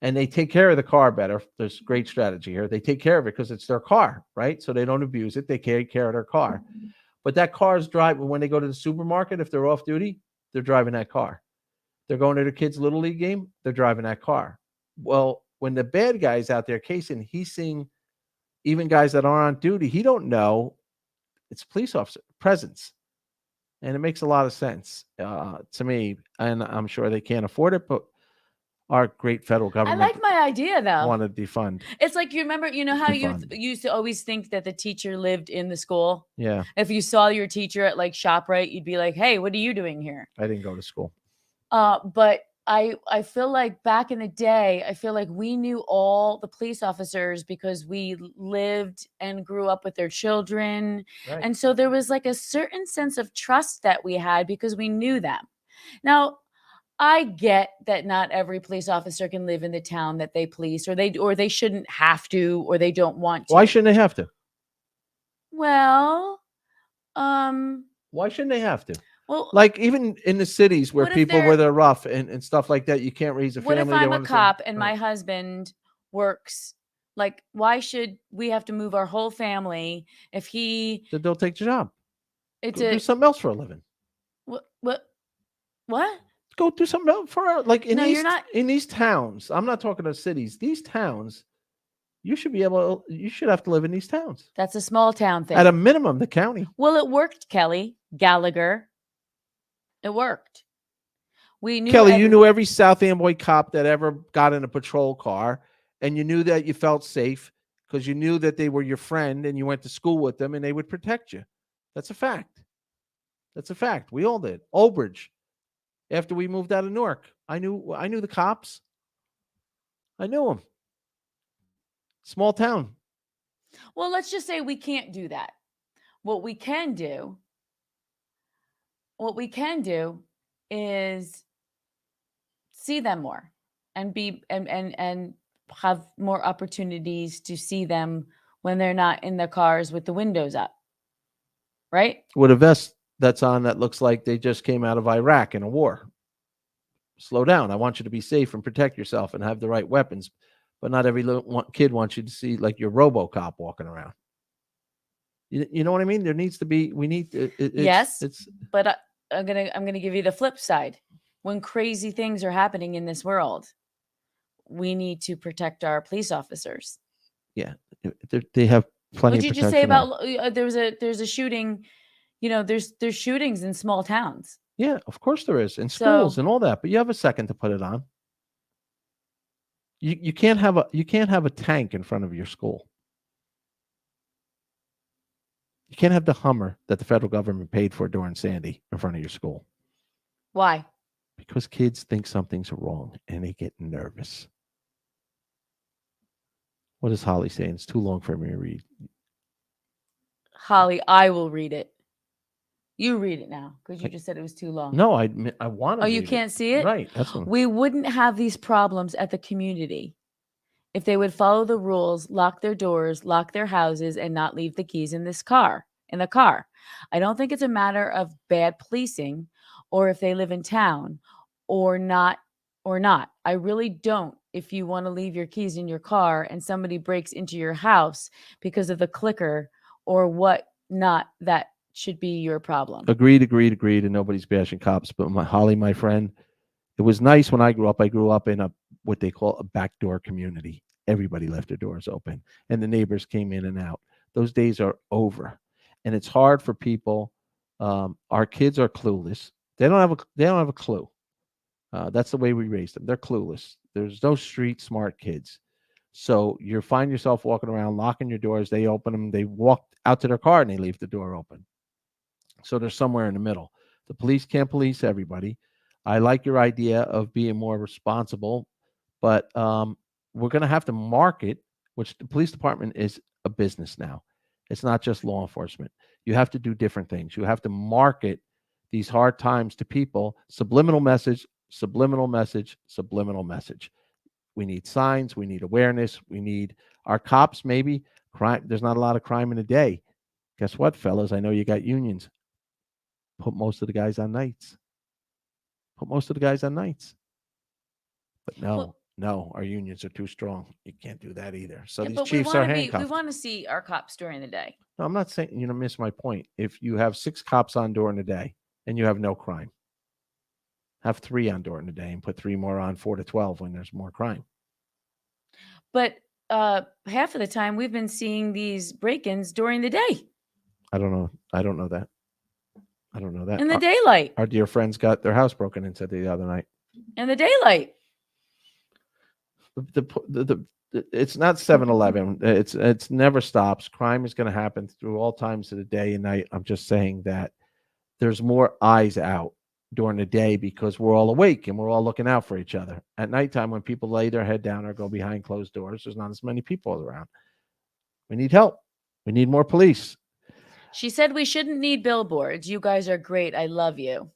And they take care of the car better. There's great strategy here. They take care of it because it's their car, right? So they don't abuse it. They take care of their car. But that car's driving, when they go to the supermarket, if they're off duty, they're driving that car. They're going to their kids' Little League game, they're driving that car. Well, when the bad guy's out there casing, he's seeing even guys that aren't on duty. He don't know it's police officer presence. And it makes a lot of sense to me. And I'm sure they can't afford it, but our great federal I government like my idea, though. want to defund. It's like, you remember, you know how you Defund. used to always think that the teacher lived in the school? Yeah, If you saw your teacher at like ShopRite, you'd be like, hey, what are you doing here? I didn't go to school. But I feel like back in the day, I feel like we knew all the police officers because we lived and grew up with their children. Right. And so there was like a certain sense of trust that we had because we knew them. Now, I get that not every police officer can live in the town that they police, or they shouldn't have to, or they don't want to. Why shouldn't they have to? Well, Why shouldn't they have to? well, Like even in the cities where What if people they're- where they're rough and stuff like that, you can't raise a what family. if they I'm a wanna say- cop and my Right. husband works? Like, why should we have to move our whole family if he? Then they'll take the job. It's Go a do something else for a living. what? Go do something else for like in No, these you're not- in these towns. I'm not talking to cities. These towns, you should be able. You should have to live in these towns That's a small town thing. at a minimum. The county. Well, it worked, Kelly Gallagher. It worked. We knew Kelly, you every- knew every South Amboy cop that ever got in a patrol car, and you knew that you felt safe because you knew that they were your friend and you went to school with them and they would protect you. That's a fact. That's a fact. We all did. Old Bridge, after we moved out of Newark, I knew the cops. I knew them. Small town. Well, let's just say we can't do that. What we can do is see them more and be and have more opportunities to see them when they're not in the cars with the windows up. Right? With a vest that's on that looks like they just came out of Iraq in a war. Slow down. I want you to be safe and protect yourself and have the right weapons. But not every little kid wants you to see like your RoboCop walking around. You know what I mean? There needs to be. We need. Yes, but I'm gonna give you the flip side. When crazy things are happening in this world, we need to protect our police officers. Yeah, they have plenty. What did you just say about there's a shooting? You know, there's shootings in small towns. Yeah, of course there is, in schools and all that. But you have a second to put it on. You can't have a tank in front of your school. You can't have the Hummer that the federal government paid for during Sandy in front of your school. Why? Because kids think something's wrong and they get nervous. What is Holly saying? It's too long for me to read. Holly, I will read it. You read it now because you just said it was too long. No, I want to. Oh, you can't see it? Right. That's what we wouldn't have these problems at the community if they would follow the rules, lock their doors, lock their houses, and not leave the keys in the car. I don't think it's a matter of bad policing or if they live in town or not. I really don't. If you want to leave your keys in your car and somebody breaks into your house because of the clicker or what not, that should be your problem. Agreed. And nobody's bashing cops. But Holly, my friend, it was nice when I grew up. I grew up in what they call a backdoor community. Everybody left their doors open and the neighbors came in and out. Those days are over. And it's hard for people. Our kids are clueless. They don't have a clue. That's the way we raised them. They're clueless. There's no street smart kids. So you find yourself walking around, locking your doors. They open them. They walk out to their car and they leave the door open. So they're somewhere in the middle. The police can't police everybody. I like your idea of being more responsible, but we're going to have to market, which the police department is a business now. It's not just law enforcement. You have to do different things. You have to market these hard times to people. Subliminal message. We need signs. We need awareness. We need our cops. Maybe crime. There's not a lot of crime in a day. Guess what, fellas? I know you got unions. Put most of the guys on nights. But no, our unions are too strong. You can't do that either. So these chiefs are handcuffed. We want to see our cops during the day. No, I'm not saying, miss my point. If you have 6 cops on during the day and you have no crime, have 3 on during the day and put 3 more on 4 to 12 when there's more crime. But half of the time we've been seeing these break-ins during the day. I don't know that. In the daylight. Our dear friends got their house broken into the other night. In the daylight. It's not 7-Eleven. It's never stops. Crime is going to happen through all times of the day and night. I'm just saying that there's more eyes out during the day because we're all awake and we're all looking out for each other. At nighttime, when people lay their head down or go behind closed doors, there's not as many people around. We need help. We need more police. She said we shouldn't need billboards. You guys are great. I love you.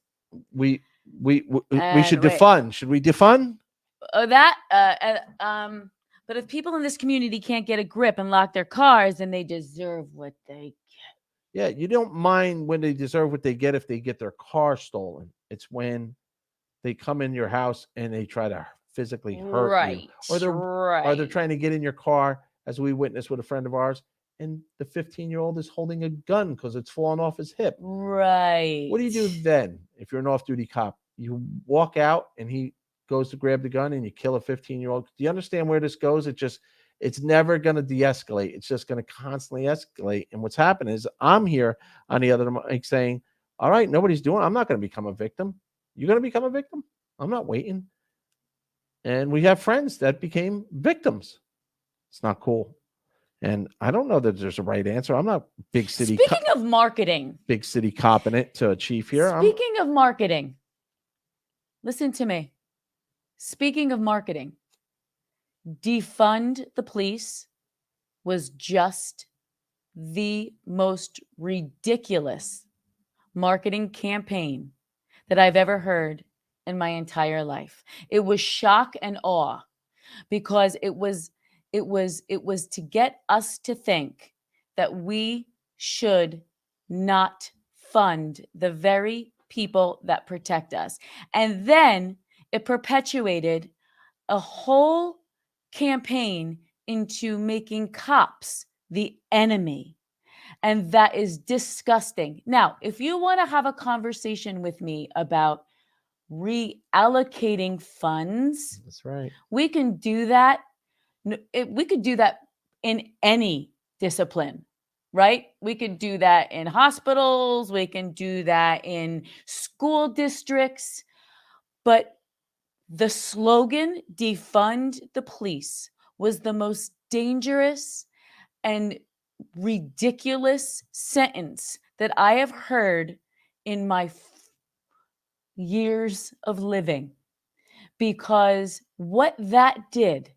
We should defund. Should we defund? But if people in this community can't get a grip and lock their cars, then they deserve what they get. Yeah, you don't mind when they deserve what they get if they get their car stolen. It's when they come in your house and they try to physically hurt you. Or they're trying to get in your car, as we witnessed with a friend of ours, and the 15-year-old is holding a gun because it's fallen off his hip. Right. What do you do then if you're an off-duty cop? You walk out and he goes to grab the gun and you kill a 15-year-old. Do you understand where this goes? It's never going to de-escalate. It's just going to constantly escalate. And what's happened is I'm here on the other mic saying, all right, nobody's doing it. I'm not going to become a victim. You're going to become a victim? I'm not waiting. And we have friends that became victims. It's not cool. And I don't know that there's a right answer. I'm not big city Speaking of marketing, big city copping it to a chief here. speaking of marketing, listen to me. Speaking of marketing, defund the police was just the most ridiculous marketing campaign that I've ever heard in my entire life. It was shock and awe because it was to get us to think that we should not fund the very people that protect us. And then it perpetuated a whole campaign into making cops the enemy. And that is disgusting. Now, if you want to have a conversation with me about reallocating funds, That's right. we can do that. We could do that in any discipline, right? We could do that in hospitals. We can do that in school districts. But the slogan, defund the police, was the most dangerous and ridiculous sentence that I have heard in my years of living, because what that did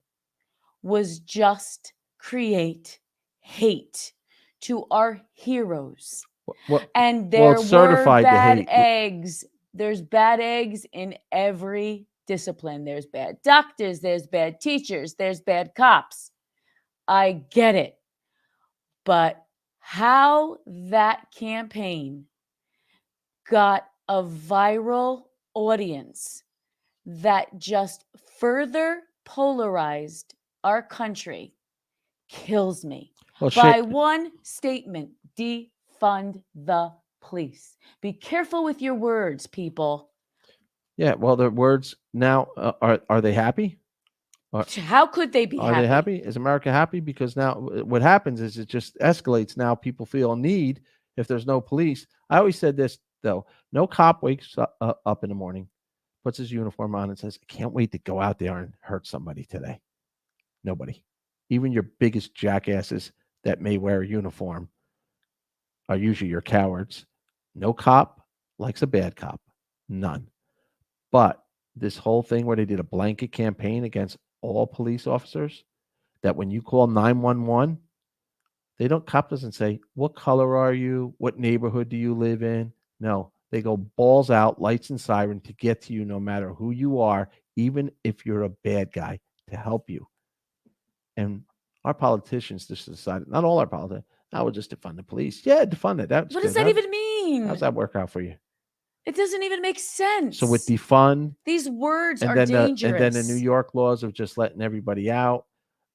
was just create hate to our heroes. And there it's certified were to bad hate. eggs. There's bad eggs in every discipline. There's bad doctors, there's bad teachers, there's bad cops. I get it. But how that campaign got a viral audience that just further polarized our country kills me. Well, By one statement, defund the police. Be careful with your words, people. Yeah, well, the words now are they happy? How could they be Are happy? they happy? Is America happy? Because now what happens is it just escalates. Now people feel a need if there's no police. I always said this, though. No cop wakes up in the morning, puts his uniform on and says, I can't wait to go out there and hurt somebody today. Nobody. Even your biggest jackasses that may wear a uniform are usually your cowards. No cop likes a bad cop. None. But this whole thing where they did a blanket campaign against all police officers, that when you call 911, cop doesn't say, what color are you? What neighborhood do you live in? No, they go balls out, lights and siren to get to you no matter who you are, even if you're a bad guy, to help you. And our politicians just decided, not all our politicians, I would just defund the police. Yeah, defund it. What does that even mean? How's that work out for you? It doesn't even make sense. So with defund, these words and are then dangerous. and then the New York laws of just letting everybody out.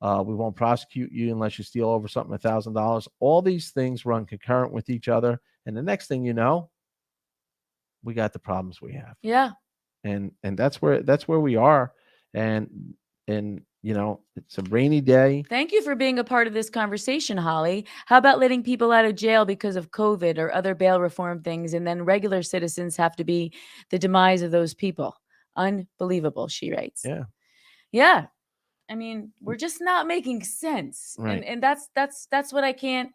We won't prosecute you unless you steal over something $1,000. All these things run concurrent with each other, and the next thing you know, we got the problems we have. Yeah, and that's where we are, and you know, it's a rainy day. Thank you for being a part of this conversation, Holly. How about letting people out of jail because of COVID or other bail reform things, and then regular citizens have to be the demise of those people? Unbelievable, she writes. Yeah. I mean, we're just not making sense. Right. And that's what I can't.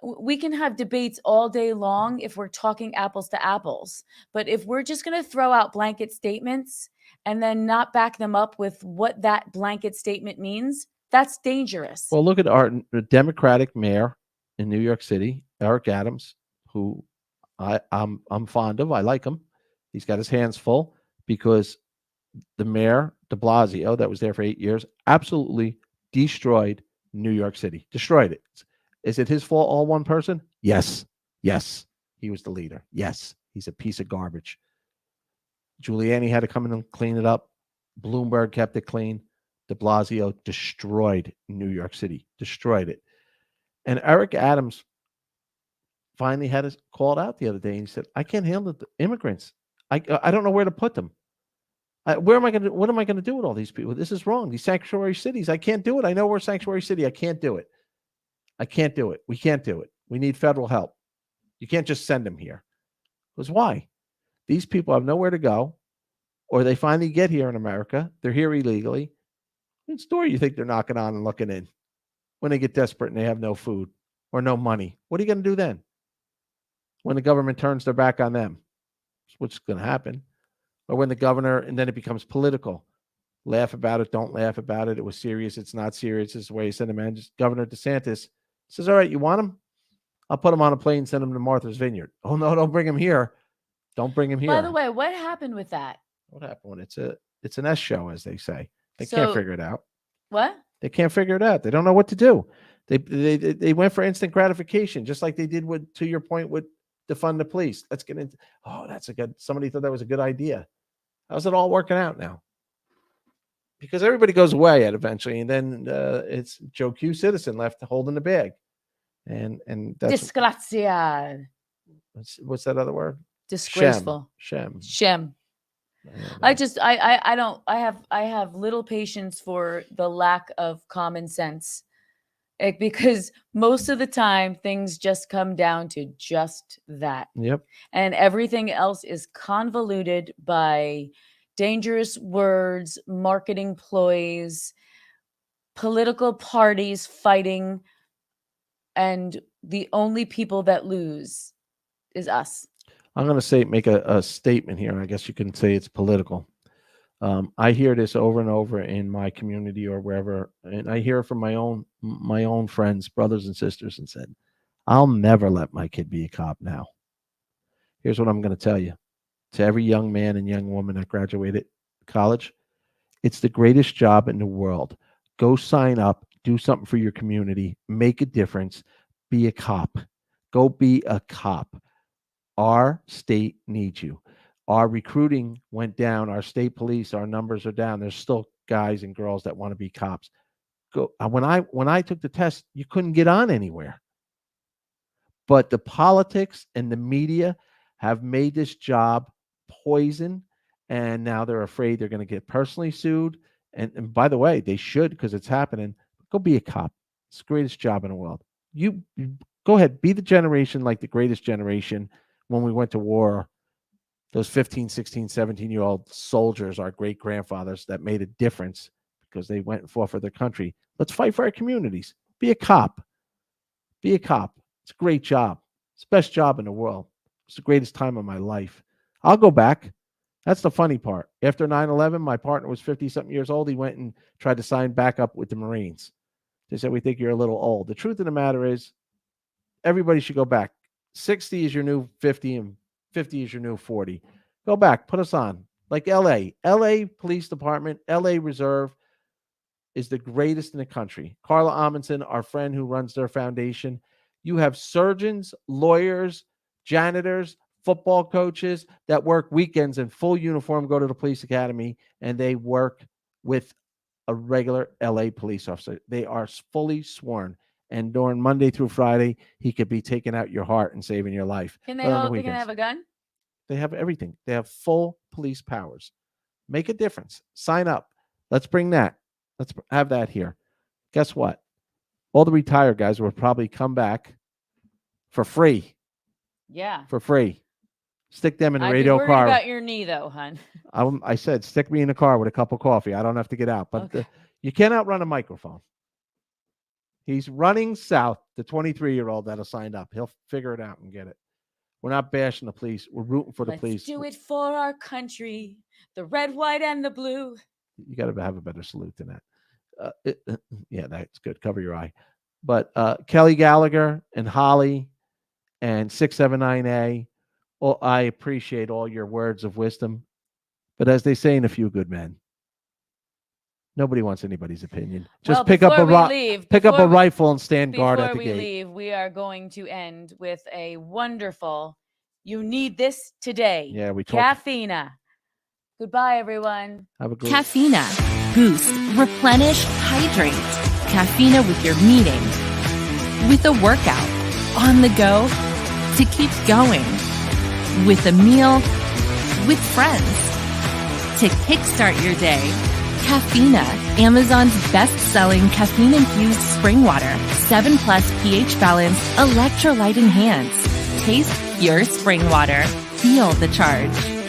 We can have debates all day long if we're talking apples to apples. But if we're just going to throw out blanket statements and then not back them up with what that blanket statement means, that's dangerous. Well, look at our Democratic mayor in New York City, Eric Adams, who I'm fond of. I like him. He's got his hands full because the mayor, de Blasio, that was there for 8 years, absolutely destroyed New York City. Destroyed it. Is it his fault, all one person? Yes. Yes. He was the leader. Yes. He's a piece of garbage. Giuliani had to come in and clean it up. Bloomberg kept it clean. De Blasio destroyed New York City. Destroyed it. And Eric Adams finally had us called out the other day, and he said, I can't handle the immigrants. I don't know where to put them. What am I going to do with all these people? This is wrong. These sanctuary cities, I can't do it. I know we're a sanctuary city. I can't do it. I can't do it. We can't do it. We need federal help. You can't just send them here. Because why? These people have nowhere to go, or they finally get here in America. They're here illegally. Which door you think they're knocking on and looking in? when they get desperate and they have no food or no money? What are you going to do then? When the government turns their back on them, which is going to happen. Or when the governor, and then it becomes political. Laugh about it, don't laugh about it. It was serious, it's not serious. This is the way he sent him in. Governor DeSantis says, all right, you want him? I'll put him on a plane and send him to Martha's Vineyard. Oh, no, don't bring him here. Don't bring him here. By the way, what happened with that? What happened? It's an S show, as they say. They So- can't figure it out. What? They can't figure it out. They don't know what to do. They went for instant gratification, just like they did with, to your point, with defund the police. Let's get into, somebody thought that was a good idea. How's it all working out now? Because everybody goes away eventually, and then it's Joe Q. Citizen left holding the bag. And that's Disgrazia. what's that other word? Disgraceful. Shem. I have little patience for the lack of common sense. Because most of the time things just come down to just that. Yep. And everything else is convoluted by dangerous words, marketing ploys, political parties fighting, and the only people that lose is us. I'm going to make a statement here. I guess you can say it's political. I hear this over and over in my community or wherever, and I hear it from my own friends, brothers and sisters, and said, I'll never let my kid be a cop now. Here's what I'm going to tell you. To every young man and young woman that graduated college, it's the greatest job in the world. Go sign up, do something for your community, make a difference, be a cop. Go be a cop. Our state needs you. Our recruiting went down. Our state police, our numbers are down. There's still guys and girls that want to be cops. Go. When I took the test, you couldn't get on anywhere. But the politics and the media have made this job poison, and now they're afraid they're going to get personally sued. And by the way, they should, because it's happening. Go be a cop. It's the greatest job in the world. You go ahead, be the generation like the greatest generation when we went to war. Those 15, 16, 17-year-old soldiers, our great-grandfathers that made a difference because they went and fought for their country. Let's fight for our communities. Be a cop. Be a cop. It's a great job. It's the best job in the world. It's the greatest time of my life. I'll go back. That's the funny part. After 9/11, my partner was 50-something years old. He went and tried to sign back up with the Marines. They said, we think you're a little old. The truth of the matter is, everybody should go back. 60 is your new 50, and 50 is your new 40. Go back, put us on. Like LA Police Department, LA Reserve is the greatest in the country. Carla Amundsen, our friend who runs their foundation. You have surgeons, lawyers, janitors, football coaches that work weekends in full uniform, go to the police academy, and they work with a regular LA police officer. They are fully sworn. And during Monday through Friday, he could be taking out your heart and saving your life. Can they have a gun? They have everything. They have full police powers. Make a difference. Sign up. Let's bring that. Let's have that here. Guess what? All the retired guys will probably come back for free. Yeah. For free. Stick them in a I'd radio be worried car. about your knee, though, hon. I said, stick me in the car with a cup of coffee. I don't have to get out. But Okay. You can't outrun a microphone. He's running south, the 23-year-old that signed up. He'll figure it out and get it. We're not bashing the police. We're rooting for the police. Let's do it for our country, the red, white, and the blue. You got to have a better salute than that. Yeah, that's good. Cover your eye. But Kelly Gallagher and Holly and 679A, well, I appreciate all your words of wisdom. But as they say in A Few Good Men, nobody wants anybody's opinion. Just pick up a rifle and stand guard at the gate. Before we leave, we are going to end with a wonderful, you need this today. Yeah, we talked. Caffeina. Goodbye, everyone. Have a good Caffeina. Boost, replenish, hydrate. Caffeina with your meeting, with a workout, on the go, to keep going, with a meal, with friends, to kickstart your day. Caffeina, Amazon's best-selling caffeine-infused spring water, 7+ pH balance, electrolyte enhanced. Taste pure spring water. Feel the charge.